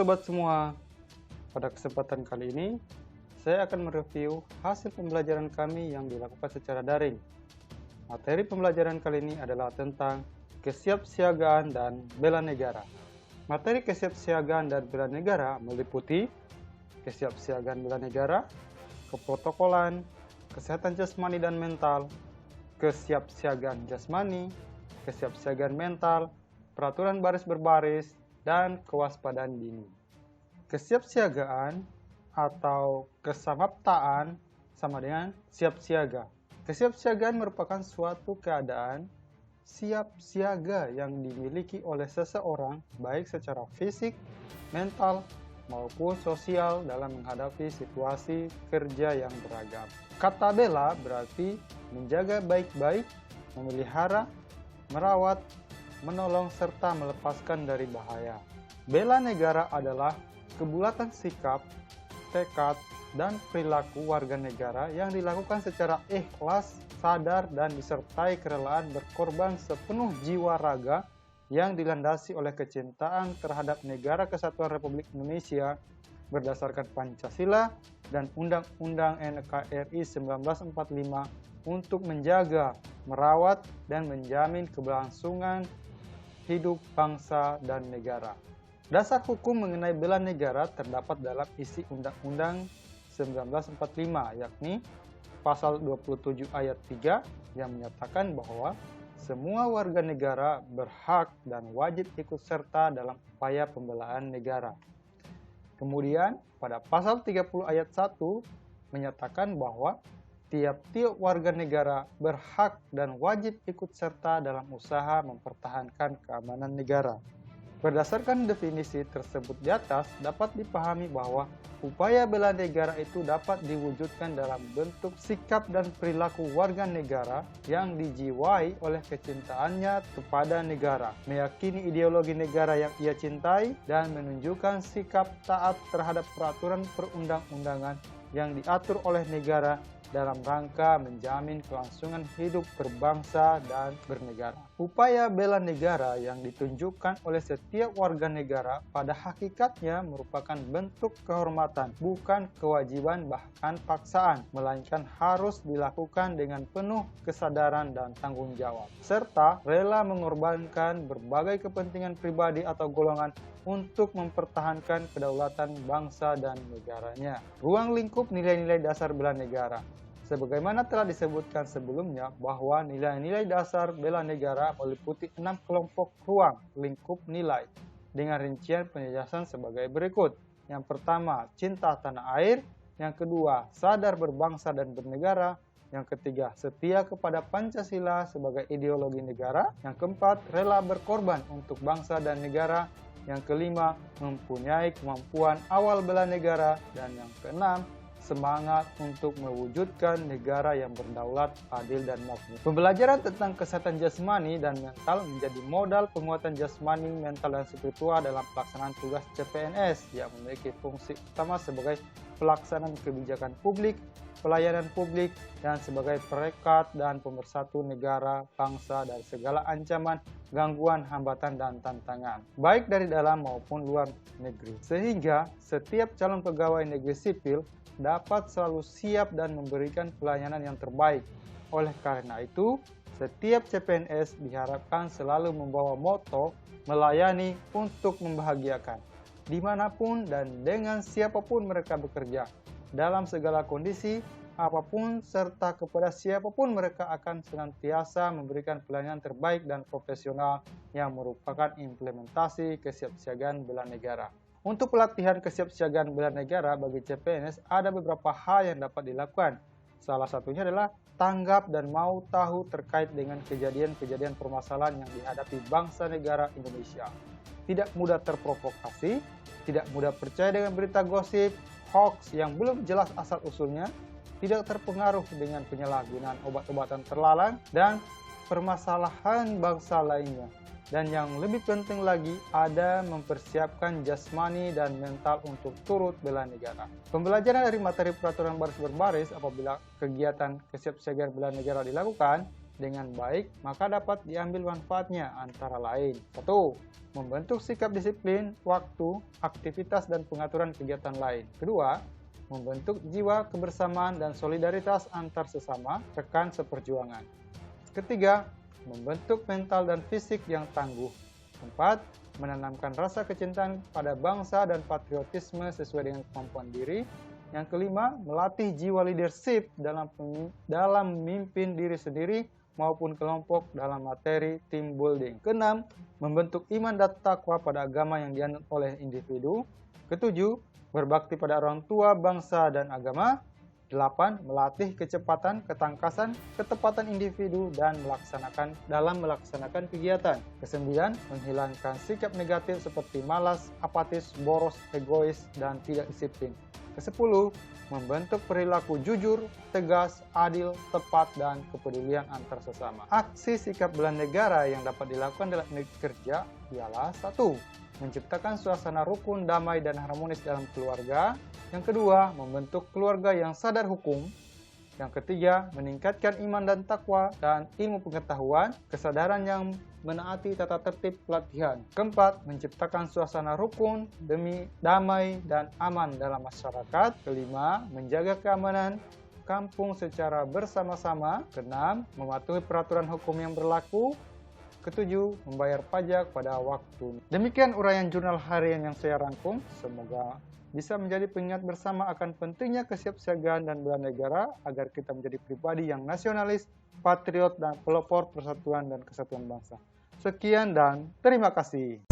sobat semua, pada kesempatan kali ini saya akan mereview hasil pembelajaran kami yang dilakukan secara daring. Materi pembelajaran kali ini adalah tentang kesiapsiagaan dan bela negara. Materi kesiapsiagaan dan bela negara meliputi kesiapsiagaan bela negara, keprotokolan, kesehatan jasmani dan mental, kesiapsiagaan jasmani, kesiapsiagaan mental, peraturan baris berbaris, dan kewaspadaan dini. Kesiapsiagaan atau kesamaptaan sama dengan siap siaga. Kesiapsiagaan merupakan suatu keadaan siap siaga yang dimiliki oleh seseorang baik secara fisik, mental, maupun sosial dalam menghadapi situasi kerja yang beragam. Kata bela berarti menjaga baik-baik, memelihara, merawat, menolong, serta melepaskan dari bahaya. Bela negara adalah kebulatan sikap, tekad, dan perilaku warga negara yang dilakukan secara ikhlas, sadar, dan disertai kerelaan berkorban sepenuh jiwa raga yang dilandasi oleh kecintaan terhadap Negara Kesatuan Republik Indonesia berdasarkan Pancasila dan Undang-Undang NKRI 1945 untuk menjaga, merawat, dan menjamin keberlangsungan hidup bangsa dan negara. Dasar hukum mengenai bela negara terdapat dalam isi Undang-Undang 1945, yakni Pasal 27 ayat 3 yang menyatakan bahwa semua warga negara berhak dan wajib ikut serta dalam upaya pembelaan negara. Kemudian, pada pasal 30 ayat 1 menyatakan bahwa tiap-tiap warga negara berhak dan wajib ikut serta dalam usaha mempertahankan keamanan negara. Berdasarkan definisi tersebut di atas, dapat dipahami bahwa upaya bela negara itu dapat diwujudkan dalam bentuk sikap dan perilaku warga negara yang dijiwai oleh kecintaannya kepada negara, meyakini ideologi negara yang ia cintai, dan menunjukkan sikap taat terhadap peraturan perundang-undangan yang diatur oleh negara dalam rangka menjamin kelangsungan hidup berbangsa dan bernegara. Upaya bela negara yang ditunjukkan oleh setiap warga negara pada hakikatnya merupakan bentuk kehormatan, bukan kewajiban bahkan paksaan, melainkan harus dilakukan dengan penuh kesadaran dan tanggung jawab, serta rela mengorbankan berbagai kepentingan pribadi atau golongan untuk mempertahankan kedaulatan bangsa dan negaranya. Ruang lingkup nilai-nilai dasar bela negara. Sebagaimana telah disebutkan sebelumnya bahwa nilai-nilai dasar bela negara meliputi 6 kelompok ruang lingkup nilai dengan rincian penjelasan sebagai berikut. Yang pertama, cinta tanah air. Yang kedua, sadar berbangsa dan bernegara. Yang ketiga, setia kepada Pancasila sebagai ideologi negara. Yang keempat, rela berkorban untuk bangsa dan negara. Yang kelima, mempunyai kemampuan awal bela negara. Dan yang keenam, semangat untuk mewujudkan negara yang berdaulat, adil, dan makmur. Pembelajaran tentang kesehatan jasmani dan mental menjadi modal penguatan jasmani, mental, dan spiritual dalam pelaksanaan tugas CPNS yang memiliki fungsi utama sebagai pelaksanaan kebijakan publik, pelayanan publik, dan sebagai perekat dan pemersatu negara, bangsa, dan segala ancaman, gangguan, hambatan, dan tantangan, baik dari dalam maupun luar negeri. Sehingga setiap calon pegawai negeri sipil dapat selalu siap dan memberikan pelayanan yang terbaik. Oleh karena itu, setiap CPNS diharapkan selalu membawa moto melayani untuk membahagiakan, dimanapun dan dengan siapapun mereka bekerja, dalam segala kondisi, apapun, serta kepada siapapun mereka akan senantiasa memberikan pelayanan terbaik dan profesional yang merupakan implementasi kesiapsiagaan bela negara. Untuk pelatihan kesiapsiagaan bela negara bagi CPNS ada beberapa hal yang dapat dilakukan. Salah satunya adalah tanggap dan mau tahu terkait dengan kejadian-kejadian permasalahan yang dihadapi bangsa negara Indonesia. Tidak mudah terprovokasi, tidak mudah percaya dengan berita gosip, hoax yang belum jelas asal-usulnya, tidak terpengaruh dengan penyalahgunaan obat-obatan terlarang, dan permasalahan bangsa lainnya. Dan yang lebih penting lagi, ada mempersiapkan jasmani dan mental untuk turut bela negara. Pembelajaran dari materi peraturan baris berbaris apabila kegiatan kesiapsiagaan bela negara dilakukan dengan baik, maka dapat diambil manfaatnya antara lain. 1. Membentuk sikap disiplin, waktu, aktivitas, dan pengaturan kegiatan lain. Kedua, membentuk jiwa kebersamaan dan solidaritas antar sesama rekan seperjuangan. Ketiga, membentuk mental dan fisik yang tangguh. 4. Menanamkan rasa kecintaan pada bangsa dan patriotisme sesuai dengan kemampuan diri. Yang kelima, melatih jiwa leadership dalam memimpin diri sendiri maupun kelompok dalam materi team building. Keenam, membentuk iman dan takwa pada agama yang dianut oleh individu. Ketujuh, berbakti pada orang tua, bangsa, dan agama. 8. Melatih kecepatan, ketangkasan, ketepatan individu dalam melaksanakan kegiatan. 9. Menghilangkan sikap negatif seperti malas, apatis, boros, egois, dan tidak disiplin. 10. Membentuk perilaku jujur, tegas, adil, tepat, dan kepedulian antar sesama. Aksi sikap bela negara yang dapat dilakukan dalam kerja ialah 1. Menciptakan suasana rukun, damai, dan harmonis dalam keluarga. Yang kedua, membentuk keluarga yang sadar hukum. Yang ketiga, meningkatkan iman dan takwa dan ilmu pengetahuan, kesadaran yang menaati tata tertib pelatihan. Keempat, menciptakan suasana rukun, damai, dan aman dalam masyarakat. Kelima, menjaga keamanan kampung secara bersama-sama. Keenam, mematuhi peraturan hukum yang berlaku. Ketujuh, membayar pajak pada waktu. Demikian uraian jurnal harian yang saya rangkum. Semoga bisa menjadi pengingat bersama akan pentingnya kesiapsiagaan dan bela negara agar kita menjadi pribadi yang nasionalis, patriot, dan pelopor persatuan dan kesatuan bangsa. Sekian dan terima kasih.